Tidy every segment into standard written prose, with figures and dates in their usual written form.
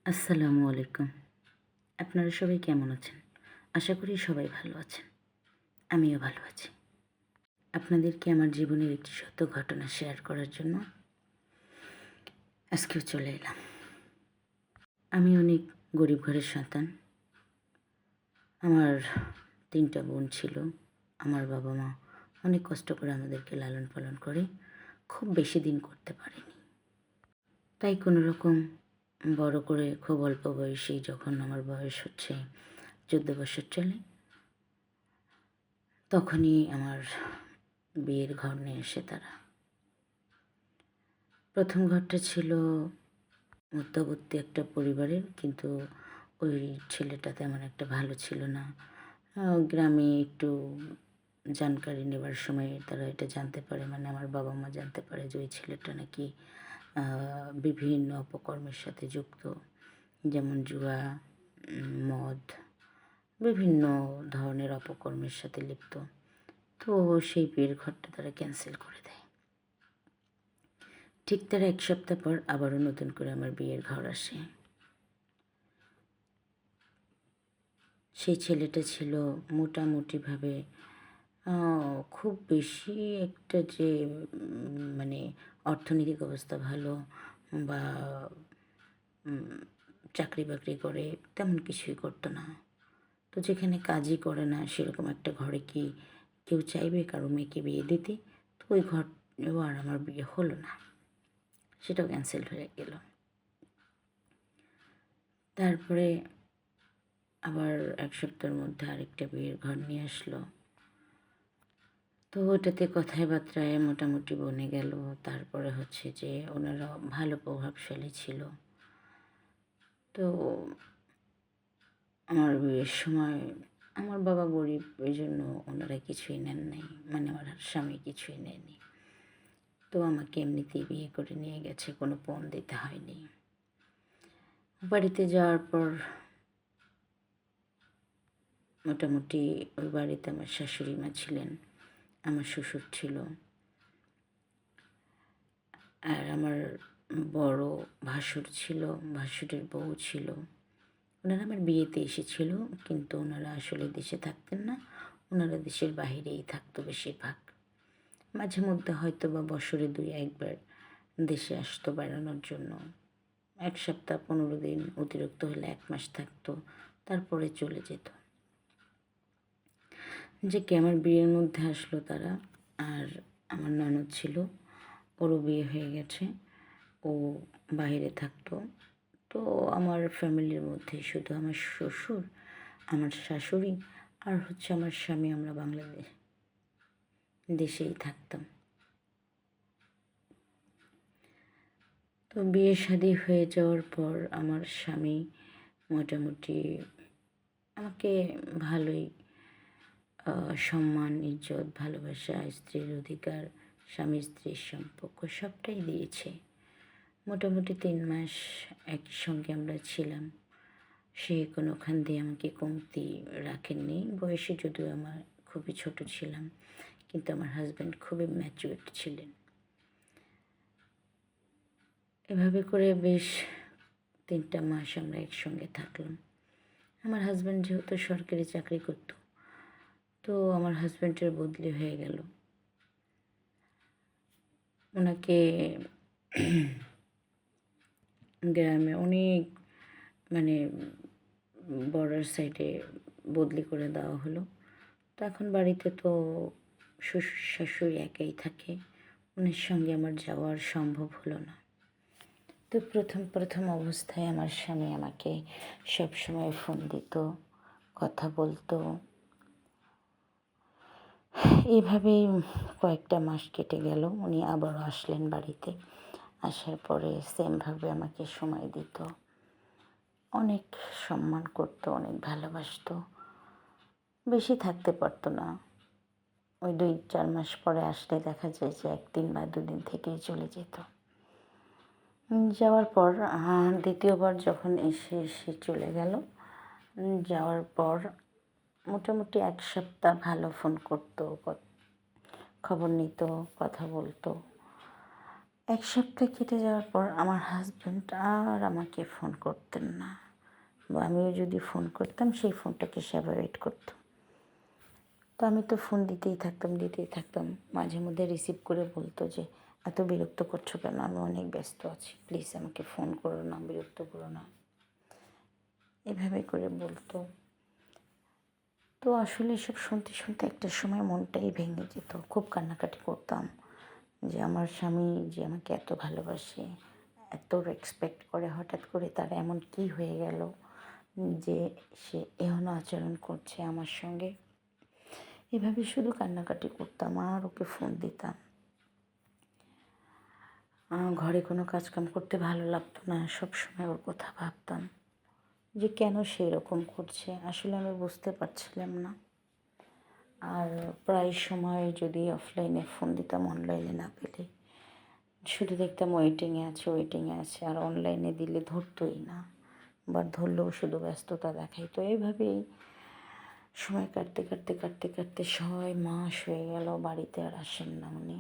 আসসালামু আলাইকুম। আপনারা সবাই কেমন আছেন? আশা করি সবাই ভালো আছেন। আমিও ভালো আছি। আপনাদেরকে আমার জীবনের একটি সত্য ঘটনা শেয়ার করার জন্য আজকেও চলে এলাম। আমি অনেক গরিব ঘরের সন্তান। আমার ৩ টা বোন ছিল। আমার বাবা-মা অনেক কষ্ট করে আমাদেরকে লালন-পালন করে খুব বেশি দিন করতে পারেনি। তাই কোনো রকম বড় করে খুব অল্প বয়সেই যখন আমার বয়স হচ্ছে ১৪ বছর চলে, তখনই আমার বিয়ের ঘর নিয়ে আসে তারা। ১ম ঘরটা ছিল মধ্যবর্তী একটা পরিবারের, কিন্তু ওই ছেলেটা তেমন একটা ভালো ছিল না। গ্রামে একটু জানকারি নেবার সময় তারা এটা জানতে পারে, মানে আমার বাবা-মা জানতে পারে যে ওই ছেলেটা নাকি বিভিন্ন অপকর্মের সাথে যুক্ত। যেমন জুয়া, মদ, বিভিন্ন ধরনের অপকর্মের সাথে লিপ্ত। তো সেই বিয়ের ঘরটা তারা ক্যানসেল করে দেয়। ঠিক তার ১ সপ্তাহ পর আবারও নতুন করে আমার বিয়ের ঘর আসে। সেই ছেলেটা ছিল মোটামুটিভাবে খুব বেশি একটা যে মানে অর্থনৈতিক অবস্থা ভালো বা চাকরি-বাকরি করে তেমন কিছুই করতো না। তো যেখানে কাজই করে না সেরকম একটা ঘরে কি কেউ চাইবে কারো মেয়েকে বিয়ে দিতে? তো ওই ঘরেও আর আমার বিয়ে হলো না। সেটাও ক্যানসেল হয়ে গেল। তারপরে আবার ১ সপ্তাহের মধ্যে আরেকটা বিয়ের ঘর নিয়ে আসলো। তো ওটাতে কথায় বার্তায় মোটামুটি বনে গেল। তারপরে হচ্ছে যে ওনারা ভালো প্রভাবশালী ছিল। তো আমার বিয়ের সময় আমার বাবা গরিব, ওই জন্য ওনারা কিছুই নেন নাই। মানে আমার স্বামী কিছুই নেয়নি। তো আমাকে এমনিতেই বিয়ে করে নিয়ে গেছে, কোনো পণ দিতে হয়নি। বাড়িতে যাওয়ার পর মোটামুটি ওই বাড়িতে আমার শাশুড়ি মা ছিলেন, আমার শ্বশুর ছিল, আর আমার বড় ভাসুর ছিল, ভাসুরের বউ ছিল। ওনারা আমার বিয়েতে এসেছিল, কিন্তু ওনারা আসলে দেশে থাকতেন না। ওনারা দেশের বাহিরেই থাকতো বেশিরভাগ। মাঝে মধ্যে হয়তো বা বছরে ২-১ বার দেশে আসতো বেড়ানোর জন্য। ১ সপ্তাহ ১৫ দিন, অতিরিক্ত হলে ১ মাস থাকতো, তারপরে চলে যেত। যে কি আমার বিয়ের মধ্যে আসলো তারা। আর আমার ননদ ছিল, ওরও বিয়ে হয়ে গেছে, ও বাইরে থাকতো। তো আমার ফ্যামিলির মধ্যে শুধু আমার শ্বশুর, আমার শাশুড়ি আর হচ্ছে আমার স্বামী, আমরা দেশেই থাকতাম। তো বিয়ে শাদী হয়ে যাওয়ার পর আমার স্বামী মোটামুটি আমাকে ভালোই সম্মান, ইজ্জত, ভালোবাসা, স্ত্রীর অধিকার, স্বামী স্ত্রীর সম্পর্ক সবটাই দিয়েছে। মোটামুটি ৩ মাস একই সঙ্গে আমরা ছিলাম। সে কোনোখান দিয়ে আমাকে কমতি রাখেননি। বয়সে যদিও আমার খুবই ছোট ছিলাম, কিন্তু আমার হাজব্যান্ড খুবই ম্যাচিউরড ছিলেন। এভাবে করে বেশ ৩টা মাস আমরা একসঙ্গে থাকলাম। আমার হাজব্যান্ড যেহেতু সরকারি চাকরি করতো, তো আমার হাজব্যান্ডের বদলি হয়ে গেল। ওনাকে গ্রামে অনেক, মানে বর্ডার সাইডে বদলি করে দেওয়া হলো। তো এখন বাড়িতে তো শ্বশুর শাশুড়ি একাই থাকে, ওনার সঙ্গে আমার যাওয়ার সম্ভব হলো না। তো প্রথম অবস্থায় আমার স্বামী আমাকে সবসময় ফোন দিত, কথা বলতো। এভাবেই কয়েকটা মাস কেটে গেল। উনি আবারও আসলেন বাড়িতে। আসার পরে সেমভাবে আমাকে সময় দিত, অনেক সম্মান করতো, অনেক ভালোবাসতো। বেশি থাকতে পারতো না। ওই ২-৪ মাস পরে আসলে দেখা যায় যে ১ দিন বা ২ দিন থেকেই চলে যেত। যাওয়ার পর দ্বিতীয়বার যখন এসে চলে গেল, যাওয়ার পর মোটামুটি ১ সপ্তাহ ভালো ফোন করতো, খবর নিত, কথা বলতো। 1 সপ্তাহ কেটে যাওয়ার পর আমার হাসব্যান্ড আর আমাকে ফোন করতেন না, বা আমিও যদি ফোন করতাম সেই ফোনটাকে সে অ্যাভয়েড করতো। তো আমি তো ফোন দিতেই থাকতাম। মাঝে মধ্যে রিসিভ করে বলতো যে, এত বিরক্ত করছো কেন? আমি অনেক ব্যস্ত আছি, প্লিজ আমাকে ফোন করো না, বিরক্ত করো না, এভাবে করে বলতো। তো আসলে এসব শুনতে শুনতে একটা সময় মনটাই ভেঙে যেত, খুব কান্নাকাটি করতাম যে আমার স্বামী যে আমাকে এত ভালোবাসে, এত রেসপেক্ট করে, হঠাৎ করে তার এমন কী হয়ে গেল যে সে এহেন আচরণ করছে আমার সঙ্গে। এভাবে শুধু কান্নাকাটি করতাম আর ওকে ফোন দিতাম। ঘরে কোনো কাজকাম করতে ভালো লাগতো না, সবসময় ওর কথা ভাবতাম যে কেন সে এরকম করছে। আসলে আমি বুঝতে পারছিলাম না। আর প্রায় সময় যদি অফলাইনে ফোন দিতাম, অনলাইনে না পেলে শুধু দেখতাম ওয়েটিংয়ে আছে, আর অনলাইনে দিলে ধরতোই না, বা ধরলেও শুধু ব্যস্ততা দেখাইতো। এভাবেই সময় কাটতে 6 মাস হয়ে গেল, বাড়িতে আর আসেন না উনি।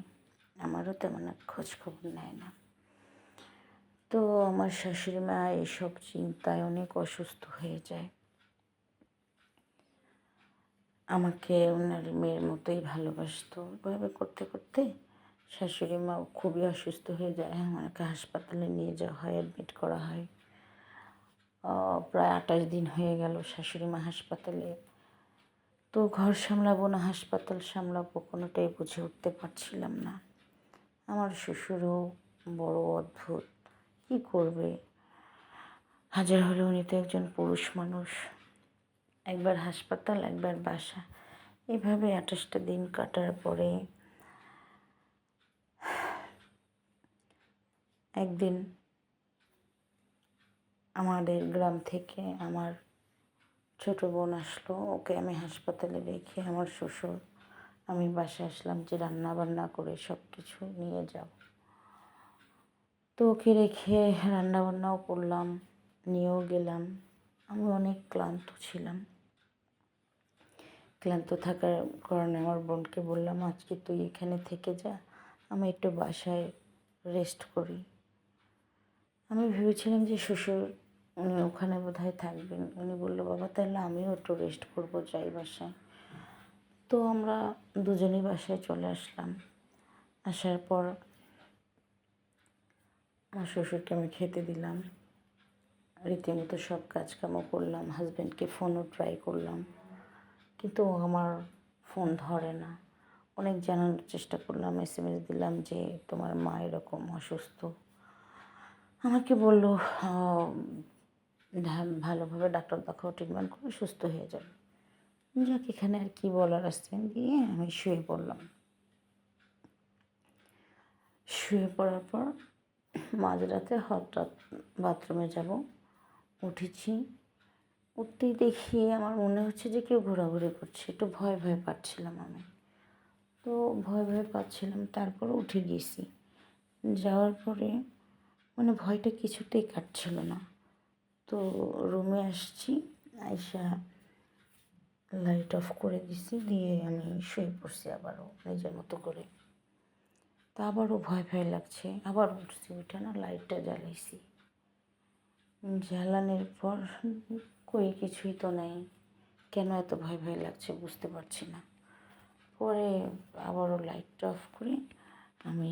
আমারও তেমন এক খোঁজ খবর নেয় না। তো আমার শাশুড়ি মা এসব চিন্তায় অনেক অসুস্থ হয়ে যায়। আমাকে ওনার মেয়ের মতোই ভালোবাসতো। এভাবে করতে করতে শাশুড়ি মাও খুবই অসুস্থ হয়ে যায়। আমাকে হাসপাতালে নিয়ে যাওয়া হয়, অ্যাডমিট করা হয়। প্রায় 28 দিন হয়ে গেল শাশুড়ি মা হাসপাতালে। তো ঘর সামলাবো না হাসপাতাল সামলাবো, কোনোটাই বুঝে উঠতে পারছিলাম না। আমার শ্বশুরও বড় অদ্ভুত, কী করবে? হাজার হলে উনি তো একজন পুরুষ মানুষ। একবার হাসপাতাল, একবার বাসা, এভাবে 28টা দিন কাটার পরে একদিন আমাদের গ্রাম থেকে আমার ছোট বোন আসলো। ওকে আমি হাসপাতালে রেখে আমার শ্বশুর, আমি বাসায় আসলাম যে রান্না বান্না করে সব কিছু নিয়ে যাব। তো ওকে রেখে রান্না বান্নাও করলাম, নিয়েও গেলাম। আমি অনেক ক্লান্ত ছিলাম। ক্লান্ত থাকার কারণে আমার বোনকে বললাম, আজকে তুই এখানে থেকে যা, আমি একটু বাসায় রেস্ট করি। আমি ভেবেছিলাম যে শ্বশুর উনি ওখানে বোধহয় থাকবেন। উনি বললো, বাবা তাহলে আমিও একটু রেস্ট করবো, যাই বাসায়। তো আমরা দুজনেই বাসায় চলে আসলাম। আসার পর আমার শ্বশুরকে আমি খেতে দিলাম, রীতিমতো সব কাজকামও করলাম, হাজব্যান্ডকে ফোনও ট্রাই করলাম, কিন্তু আমার ফোন ধরে না। অনেক জানানোর চেষ্টা করলাম, SMS দিলাম যে তোমার মা এরকম অসুস্থ। আমাকে বললো ভালোভাবে ডাক্তার দেখাও, ট্রিটমেন্ট করে সুস্থ হয়ে যাবে। যাক, এখানে আর কি বলার আছে, দিয়ে আমি শুয়ে পড়লাম। শুয়ে পড়ার পর মাঝরাতে হঠাৎ বাথরুমে যাব, উঠেছি। উঠতেই দেখি আমার মনে হচ্ছে যে কেউ ঘোরাঘুরি করছে। একটু ভয় ভয় পাচ্ছিলাম আমি। তো ভয় ভয় পাচ্ছিলাম, তারপরে উঠে গেছি। যাওয়ার পরে মানে ভয়টা কিছুতেই কাটছিল না। তো রুমে আসছি, আইসা লাইট অফ করে দিছি, দিয়ে আমি শুয়ে পড়ছি আবারও নিজের মতো করে। তা আবারও ভয় ভয় লাগছে, আবার উঠছি, উঠে না লাইটটা জ্বালাইছি। জ্বালানোর পর কই কিছুই তো নেই। কেন এত ভয় ভয় লাগছে বুঝতে পারছি না। পরে আবারও লাইটটা অফ করে আমি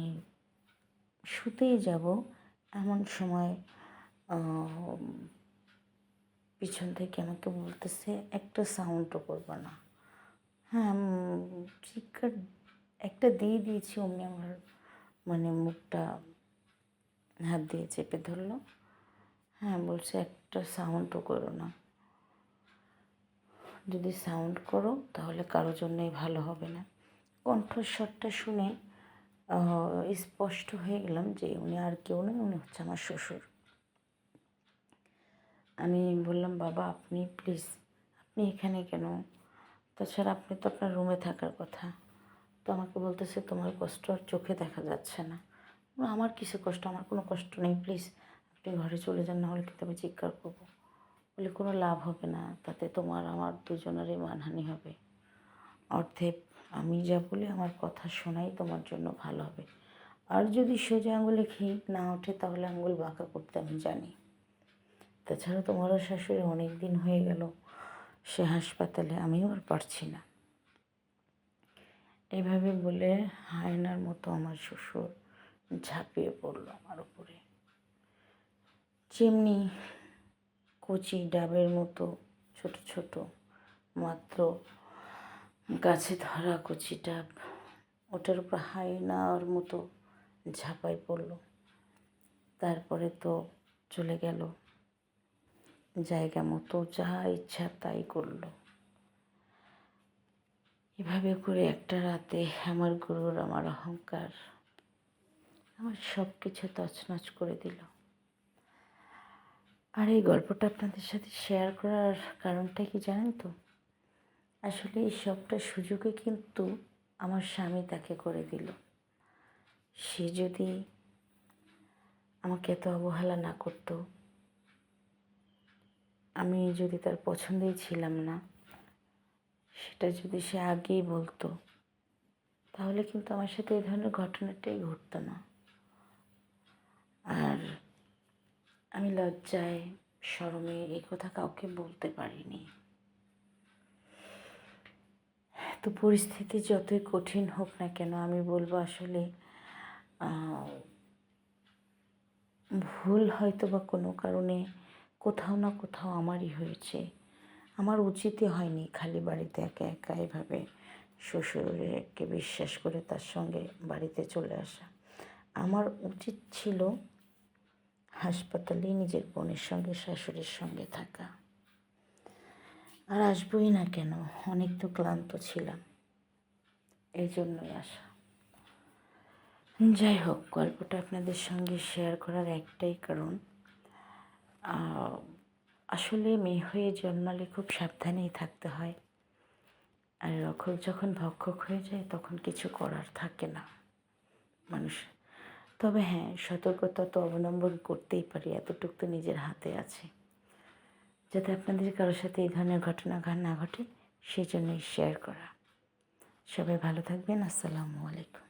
শুতেই যাব, এমন সময় পিছন থেকে আমাকে বলতেছে, একটা সাউন্ডও করবে না। হ্যাঁ, চিৎকার একটা দিয়ে দিয়েছি, অমনি আমার মানে মুখটা হাত দিয়ে চেপে ধরলো। হ্যাঁ, বলছে একটা সাউন্ডও করো না, যদি সাউন্ড করো তাহলে কারো জন্যই ভালো হবে না। কণ্ঠস্বরটা শুনে স্পষ্ট হয়ে গেলাম যে উনি আর কেউ নয়, উনি হচ্ছে আমার শ্বশুর। আমি বললাম, বাবা আপনি প্লিজ, আপনি এখানে কেন? তাছাড়া আপনি তো আপনার রুমে থাকার কথা। তো আমাকে বলতেছে, তোমার কষ্ট আর চোখে দেখা যাচ্ছে না। আমার কিসে কষ্ট? আমার কোনো কষ্ট নেই, প্লিজ আপনি ঘরে চলে যান, নাহলে কিন্তু আমি চিৎকার করবো। বলে, কোনো লাভ হবে না, তাতে তোমার আমার দুজনেরই মানহানি হবে। অর্ধেক আমি যা বলি আমার কথা শোনাই তোমার জন্য ভালো হবে। আর যদি সোজা আঙুলে ঠিক না ওঠে তাহলে আঙুল বাঁকা করতে আমি জানি। তাছাড়া তোমারও শাশুড়ি অনেক দিন হয়ে গেল সে হাসপাতালে, আমিও আর পারছি না। এভাবে বলে হায়নার মতো আমার শ্বশুর ঝাঁপিয়ে পড়ল আমার উপরে। যেমনি কচি ডাবের মতো ছোট ছোট, মাত্র গাছে ধরা কচি ডাব, ওটার উপর হায়নার মতো ঝাঁপাই পড়ল। তারপরে তো চলে গেল, জায়গা মতো যা ইচ্ছা তাই করলো। এভাবে করে একটা রাতে আমার গরুর, আমার অহংকার, আমার সব কিছু তছনছ করে দিল। আর এই গল্পটা আপনাদের সাথে শেয়ার করার কারণটা কি জানেন তো? আসলে এই সবটা সুযোগে কিন্তু আমার স্বামী তাকে করে দিল। সে যদি আমাকে এত অবহেলা না করতো, আমি যদি তার পছন্দেই ছিলাম না, সেটা যদি সে আগেই বলতো, তাহলে কিন্তু আমার সাথে এই ধরনের ঘটনাটাই ঘটতো না। আর আমি লজ্জায় শরমে এই কথা কাউকে বলতে পারিনি। তো পরিস্থিতি যতই কঠিন হোক না কেন, আমি বলবো আসলে ভুল হয়তো বা কোনো কারণে কোথাও না কোথাও আমারই হয়েছে। আমার উচিতই হয়নি খালি বাড়িতে একা একা এভাবে শ্বশুরকে বিশ্বাস করে তার সঙ্গে বাড়িতে চলে আসা। আমার উচিত ছিল হাসপাতালে নিজের বোনের সঙ্গে, শাশুড়ির সঙ্গে থাকা। আর আসবোই না কেন, অনেক তো ক্লান্ত ছিলাম, এই জন্যই আসা। যাই হোক, গল্পটা আপনাদের সঙ্গে শেয়ার করার একটাই কারণ, আসলে মেয়ে হয়ে জন্মালে খুব সাবধানেই থাকতে হয়। আর রক্ষক যখন ভক্ষক হয়ে যায় তখন কিছু করার থাকে না মানুষ। তবে হ্যাঁ, সতর্কতা তো অবলম্বন করতেই পারি, এতটুকু তো নিজের হাতে আছে, যাতে আপনাদের কারোর সাথে এই ধরনের ঘটনা না ঘটে, সেই জন্যই শেয়ার করা। সবাই ভালো থাকবেন। আসসালামু আলাইকুম।